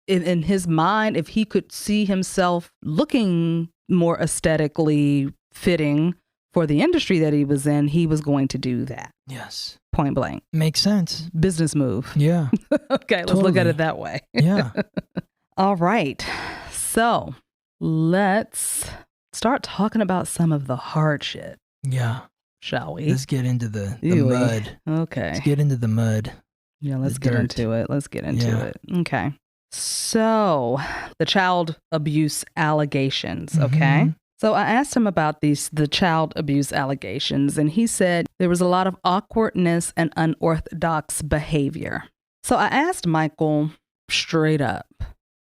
in his mind, if he could see himself looking more aesthetically fitting for the industry that he was in, he was going to do that. Yes. Point blank. Makes sense. Business move. Yeah. Okay, let's look at it that way. Yeah. All right. So let's start talking about some of the hard shit. Yeah. shall we? Let's get into the mud. Okay. Let's get into the mud. Yeah, let's get into it. Okay. So, the child abuse allegations, okay? So I asked him about the child abuse allegations, and he said there was a lot of awkwardness and unorthodox behavior. So I asked Michael straight up,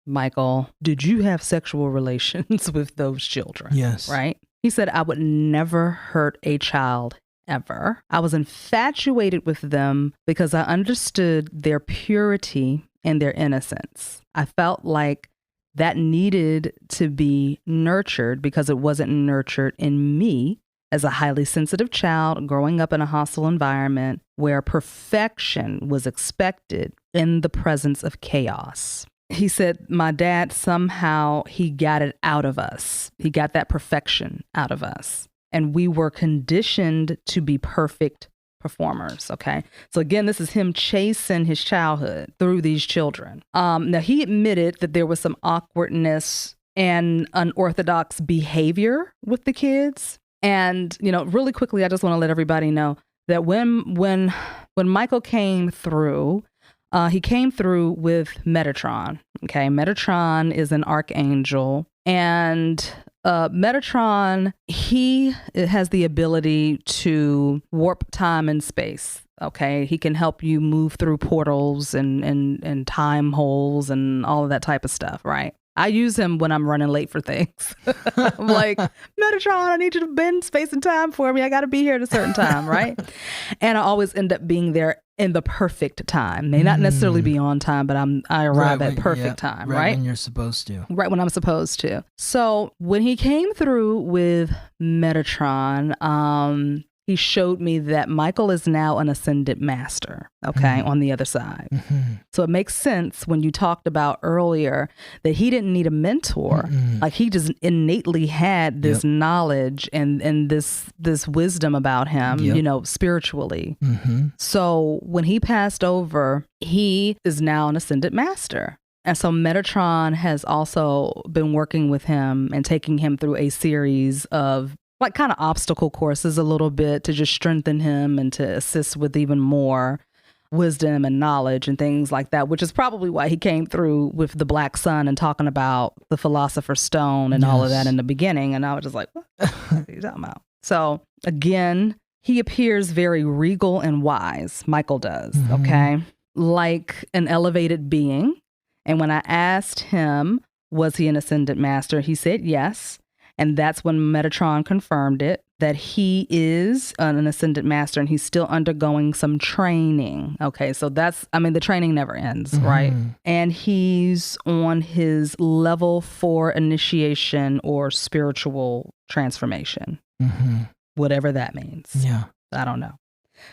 Michael, did you have sexual relations with those children? Yes. Right? He said, I would never hurt a child ever. I was infatuated with them because I understood their purity and their innocence. I felt like that needed to be nurtured because it wasn't nurtured in me as a highly sensitive child growing up in a hostile environment where perfection was expected in the presence of chaos. He said, my dad somehow, he got it out of us. He got that perfection out of us. And we were conditioned to be perfect performers. Okay. So again, this is him chasing his childhood through these children. Now he admitted that there was some awkwardness and unorthodox behavior with the kids. And, really quickly, I just want to let everybody know that when Michael came through, he came through with Metatron. Okay. Metatron is an archangel, and Metatron, he has the ability to warp time and space. Okay. He can help you move through portals and time holes and all of that type of stuff. Right. I use him when I'm running late for things. I'm like, Metatron, I need you to bend space and time for me. I got to be here at a certain time. Right. And I always end up being there in the perfect time. May not necessarily be on time, but I arrive at perfect time, right? When you're supposed to. Right when I'm supposed to. So when he came through with Metatron, he showed me that Michael is now an ascended master, okay, on the other side. So it makes sense when you talked about earlier that he didn't need a mentor. Like he just innately had this knowledge and this wisdom about him, spiritually. So when he passed over, he is now an ascended master. And so Metatron has also been working with him and taking him through a series of like kind of obstacle courses a little bit to just strengthen him and to assist with even more wisdom and knowledge and things like that, which is probably why he came through with the Black Sun and talking about the Philosopher's Stone and all of that in the beginning. And I was just like, what are you talking about? So again, he appears very regal and wise. Michael does, okay? Like an elevated being. And when I asked him, was he an ascended master? He said yes. And that's when Metatron confirmed it, that he is an ascended master and he's still undergoing some training. Okay, so the training never ends, right? And he's on his level 4 initiation or spiritual transformation, whatever that means. Yeah. I don't know.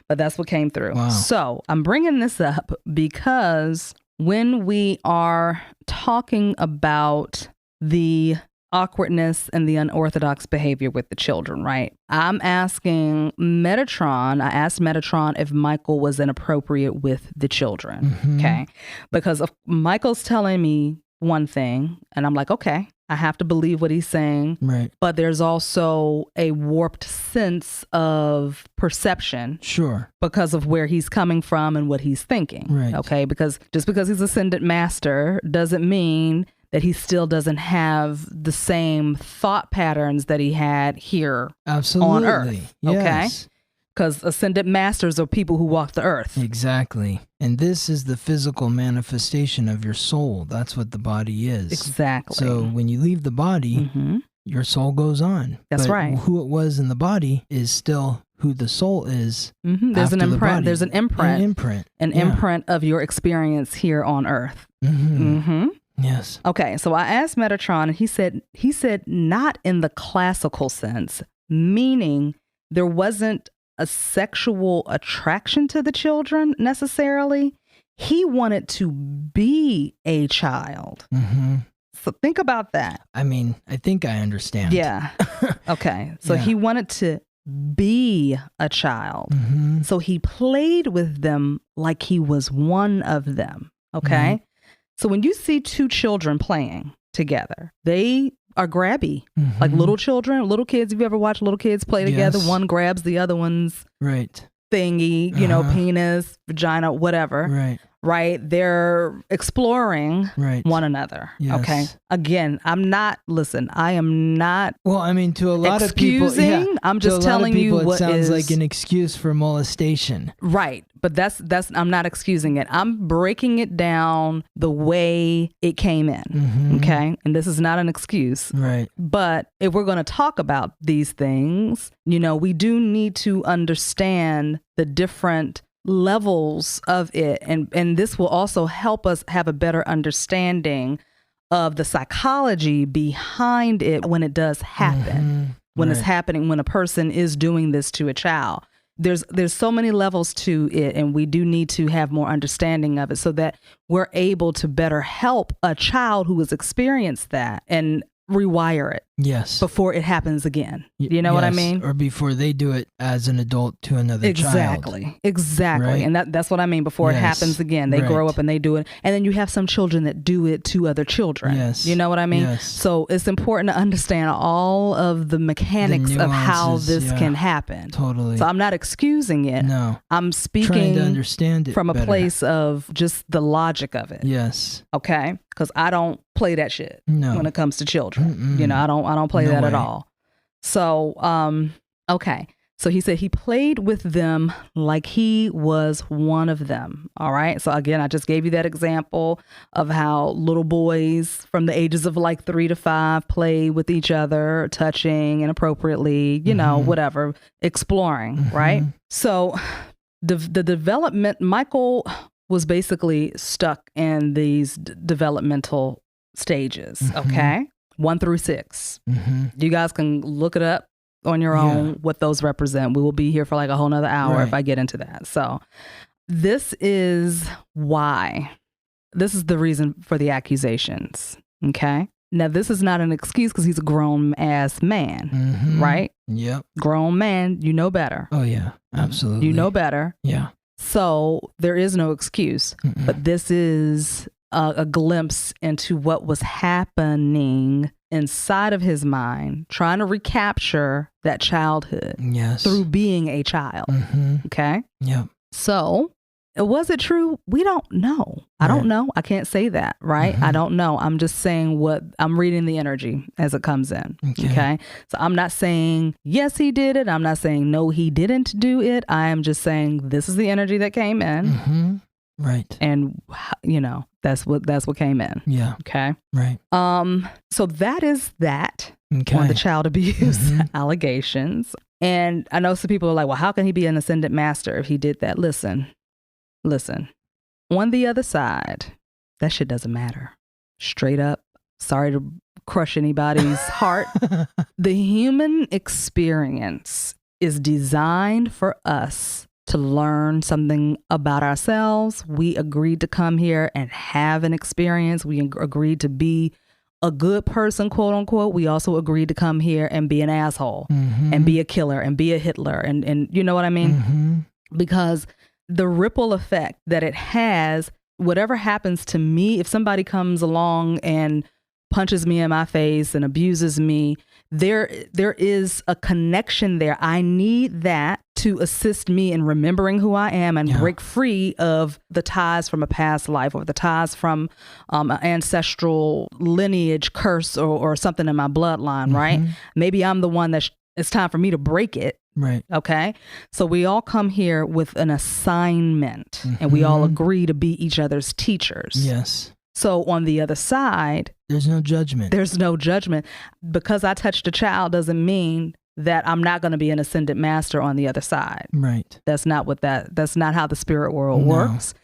But that's what came through. Wow. So I'm bringing this up because when we are talking about the awkwardness and the unorthodox behavior with the children, right? I'm asking Metatron, I asked Metatron if Michael was inappropriate with the children, okay? Because Michael's telling me one thing, and I'm like, okay, I have to believe what he's saying. Right. But there's also a warped sense of perception. Sure. Because of where he's coming from and what he's thinking. Right. Okay. Because just because he's ascended master doesn't mean that he still doesn't have the same thought patterns that he had here on Earth. Okay. Yes. Because ascended masters are people who walk the earth. Exactly. And this is the physical manifestation of your soul. That's what the body is. Exactly. So when you leave the body, your soul goes on. That's right. Who it was in the body is still who the soul is. There's an imprint. There's an imprint. An imprint of your experience here on Earth. Yes. Okay. So I asked Metatron, and he said not in the classical sense, meaning there wasn't a sexual attraction to the children necessarily. He wanted to be a child. So think about that. I mean, I think I understand. Yeah. Okay. So he wanted to be a child. So he played with them like he was one of them. Okay. So when you see two children playing together, they are grabby. Like little children, little kids. If you ever watch little kids play together, one grabs the other one's thingy, you know, penis, vagina, whatever. Right? They're exploring one another. Okay. Again, I am not, well, I mean, to a lot of people, I'm just telling you what it sounds like an excuse for molestation. Right. But that's, I'm not excusing it. I'm breaking it down the way it came in. Okay. And this is not an excuse. Right. But if we're going to talk about these things, you know, we do need to understand the different levels of it, and this will also help us have a better understanding of the psychology behind it when it does happen, when it's happening, when a person is doing this to a child. There's so many levels to it, and we do need to have more understanding of it so that we're able to better help a child who has experienced that and rewire it. Yes. Before it happens again. You know what I mean? Or before they do it as an adult to another child. Exactly. Right? And that's what I mean. Before it happens again, they grow up and they do it. And then you have some children that do it to other children. Yes. You know what I mean? Yes. So it's important to understand all of the mechanics of how this can happen. Totally. So I'm not excusing it. No. I'm speaking trying to understand it from better. A place of just the logic of it. Yes. Okay? Because I don't play that shit when it comes to children. You know, I don't play that at all. So, okay. So he said he played with them like he was one of them. All right. So again, I just gave you that example of how little boys from the ages of like 3 to 5 play with each other, touching inappropriately, you know, whatever, exploring. Right. So the development, Michael was basically stuck in these developmental stages. Okay. 1 through 6. You guys can look it up on your own, what those represent. We will be here for like a whole nother hour if I get into that. So this is why. This is the reason for the accusations. Okay. Now, this is not an excuse because he's a grown ass man, right? Yep. Grown man, you know better. Oh, yeah. Absolutely. You know better. Yeah. So there is no excuse, but this is a glimpse into what was happening inside of his mind, trying to recapture that childhood through being a child. Okay. Yeah. So was it true? We don't know. I don't know. I can't say that, right? I don't know. I'm just saying what I'm reading, the energy as it comes in. Okay. So I'm not saying yes, he did it. I'm not saying no, he didn't do it. I am just saying this is the energy that came in. Right. And you know, that's what came in. Yeah. Okay. Right. So that is that on the child abuse allegations. And I know some people are like, well, how can he be an ascendant master if he did that? Listen. On the other side, that shit doesn't matter. Straight up. Sorry to crush anybody's heart. The human experience is designed for us to learn something about ourselves. We agreed to come here and have an experience. We agreed to be a good person, quote unquote. We also agreed to come here and be an asshole and be a killer and be a Hitler. And you know what I mean? Because the ripple effect that it has, whatever happens to me, if somebody comes along and punches me in my face and abuses me, there is a connection there. I need that to assist me in remembering who I am and break free of the ties from a past life or the ties from an ancestral lineage curse or something in my bloodline, right? Maybe I'm the one that it's time for me to break it. Right. Okay. So we all come here with an assignment and we all agree to be each other's teachers. Yes. So on the other side, there's no judgment. There's no judgment. Because I touched a child doesn't mean that I'm not going to be an ascendant master on the other side. Right. That's not how the spirit world works.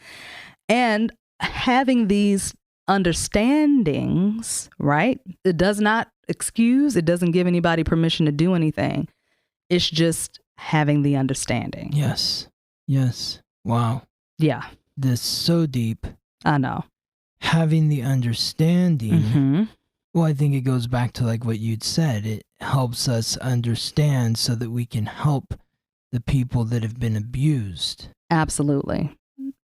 And having these understandings, right? It does not excuse, it doesn't give anybody permission to do anything. It's just having the understanding. Yes. Yes. Wow. Yeah. This is so deep. I know. Having the understanding, well, I think it goes back to like what you'd said. It helps us understand so that we can help the people that have been abused. Absolutely.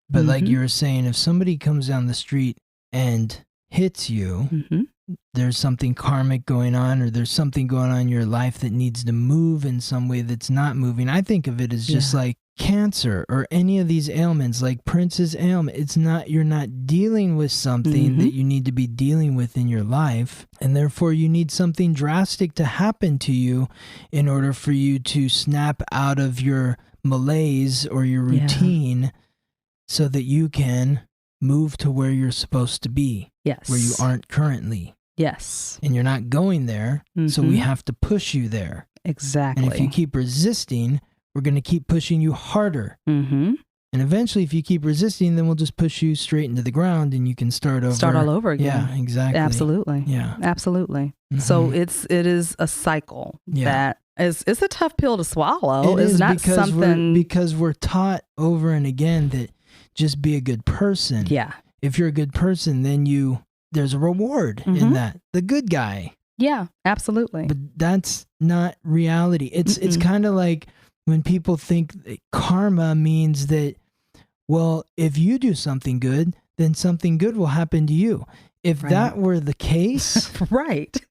But like you were saying, if somebody comes down the street and hits you, there's something karmic going on, or there's something going on in your life that needs to move in some way that's not moving. I think of it as just like cancer or any of these ailments, like Prince's ailment. It's not, you're not dealing with something that you need to be dealing with in your life, and therefore you need something drastic to happen to you in order for you to snap out of your malaise or your routine so that you can move to where you're supposed to be. Yes. Where you aren't currently. Yes. And you're not going there, so we have to push you there. Exactly. And if you keep resisting, we're going to keep pushing you harder. And eventually, if you keep resisting, then we'll just push you straight into the ground and you can start over. Start all over again. Yeah, exactly. Absolutely. Yeah. Absolutely. So it is a cycle that it's a tough pill to swallow. It it's is, not because something because we're taught over and again that just be a good person. Yeah. If you're a good person, then there's a reward in that. The good guy. Yeah, absolutely. But that's not reality. It's kind of like when people think that karma means that, well, if you do something good, then something good will happen to you. If that were the case,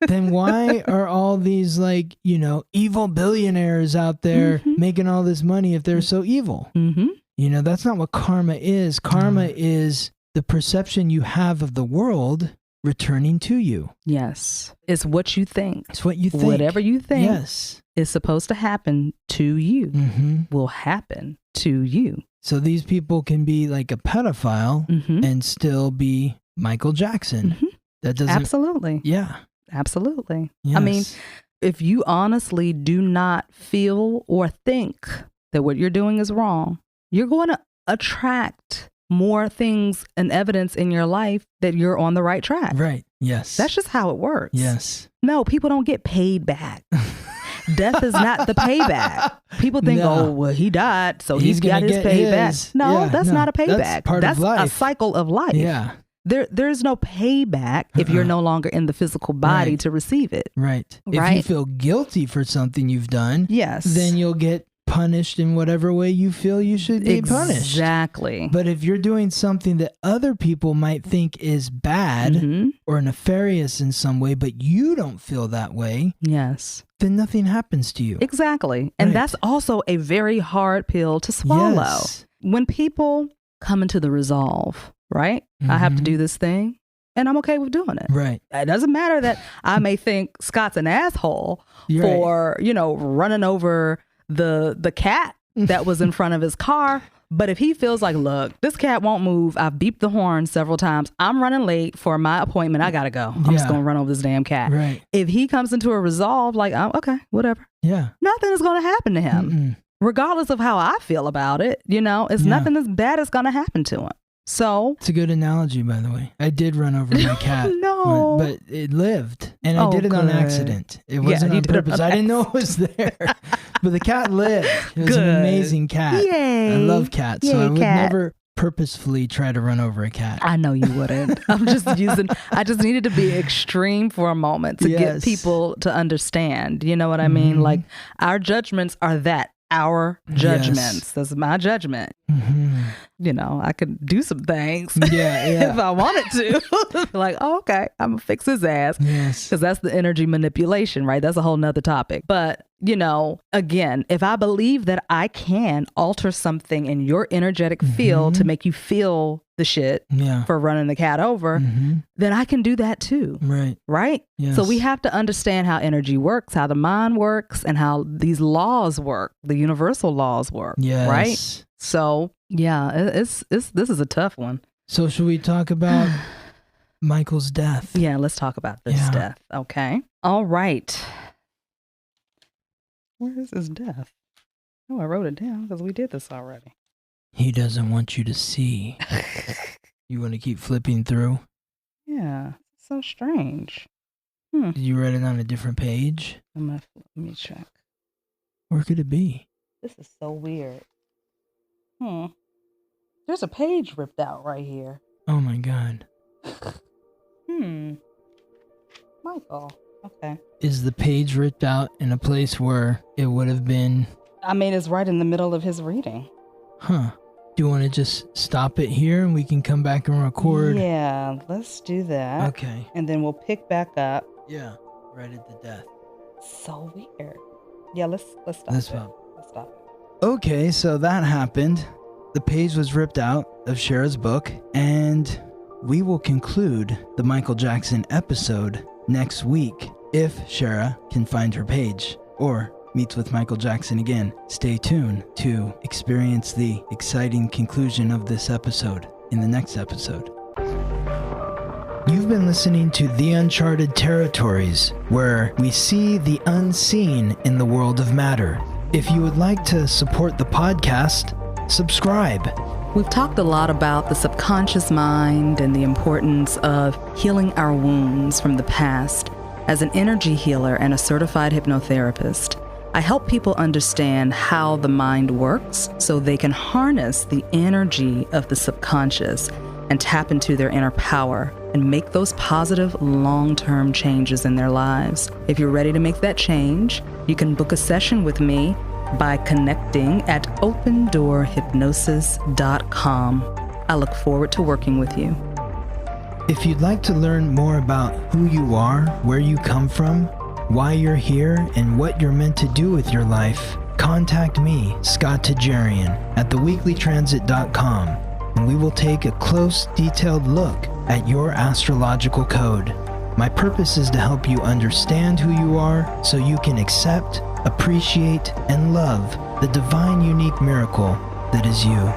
then why are all these evil billionaires out there making all this money if they're so evil? That's not what karma is. Karma is the perception you have of the world returning to you. Yes. It's what you think. It's what you think. Whatever you think is supposed to happen to you will happen to you. So these people can be like a pedophile and still be Michael Jackson. That doesn't... Absolutely. Yeah. Absolutely. Yes. I mean, if you honestly do not feel or think that what you're doing is wrong, you're going to attract more things and evidence in your life that you're on the right track. Right. Yes. That's just how it works. Yes. No, people don't get paid back. Death is not the payback. People think, oh, well, he died, so he's got his payback. No, that's not a payback. That's a cycle of life. Yeah. There's no payback if you're no longer in the physical body to receive it. Right. If you feel guilty for something you've done, then you'll get punished in whatever way you feel you should be punished. Exactly. But if you're doing something that other people might think is bad or nefarious in some way, but you don't feel that way, then nothing happens to you. Exactly. And that's also a very hard pill to swallow. Yes. When people come into the resolve, right? I have to do this thing and I'm okay with doing it. Right. It doesn't matter that I may think Scott's an asshole for, running over the cat that was in front of his car. But if he feels like, look, this cat won't move. I've beeped the horn several times. I'm running late for my appointment. I got to go. I'm just going to run over this damn cat. Right. If he comes into a resolve like, oh, okay, whatever. Yeah. Nothing is going to happen to him. Regardless of how I feel about it, it's nothing as bad as going to happen to him. So it's a good analogy, by the way. I did run over my cat. No. But it lived. And I did it on accident. It wasn't on purpose. I didn't know it was there. But the cat lived. It was an amazing cat. Yay. I love cats. So I would never purposefully try to run over a cat. I know you wouldn't. I just needed to be extreme for a moment to get people to understand. You know what I mean? Like, our judgments are our judgments. That's my judgment. I could do some things if I wanted to. Like, oh, okay, I'm gonna fix his ass. Because that's the energy manipulation, right? That's a whole nother topic. But, again, if I believe that I can alter something in your energetic field to make you feel the shit for running the cat over, then I can do that too. Right? Yes. So we have to understand how energy works, how the mind works, and how these laws work, the universal laws work. Right? So this is a tough one. So should we talk about Michael's death? Yeah, let's talk about this death. Okay. All right. Where is his death? Oh, I wrote it down because we did this already. He doesn't want you to see. You want to keep flipping through? Yeah, so strange. Did you write it on a different page? Let me check. Where could it be? This is so weird. There's a page ripped out right here. Oh my God. Michael. Okay. Is the page ripped out in a place where it would have been? I mean, it's right in the middle of his reading. Huh. Do you want to just stop it here and we can come back and record? Yeah, let's do that. Okay. And then we'll pick back up. Yeah, right at the death. So weird. Yeah, let's stop it. Let's stop it. Okay, so that happened. The page was ripped out of Shara's book, and we will conclude the Michael Jackson episode next week if Shara can find her page or meets with Michael Jackson again. Stay tuned to experience the exciting conclusion of this episode in the next episode. You've been listening to The Uncharted Territories, where we see the unseen in the world of matter. If you would like to support the podcast, subscribe. We've talked a lot about the subconscious mind and the importance of healing our wounds from the past. As an energy healer and a certified hypnotherapist, I help people understand how the mind works so they can harness the energy of the subconscious and tap into their inner power and make those positive long-term changes in their lives. If you're ready to make that change, you can book a session with me by connecting at opendoorhypnosis.com. I look forward to working with you. If you'd like to learn more about who you are, where you come from, why you're here, and what you're meant to do with your life, contact me, Scott Tejerian, at theweeklytransit.com, and we will take a close, detailed look at your astrological code. My purpose is to help you understand who you are so you can accept, appreciate, and love the divine, unique miracle that is you.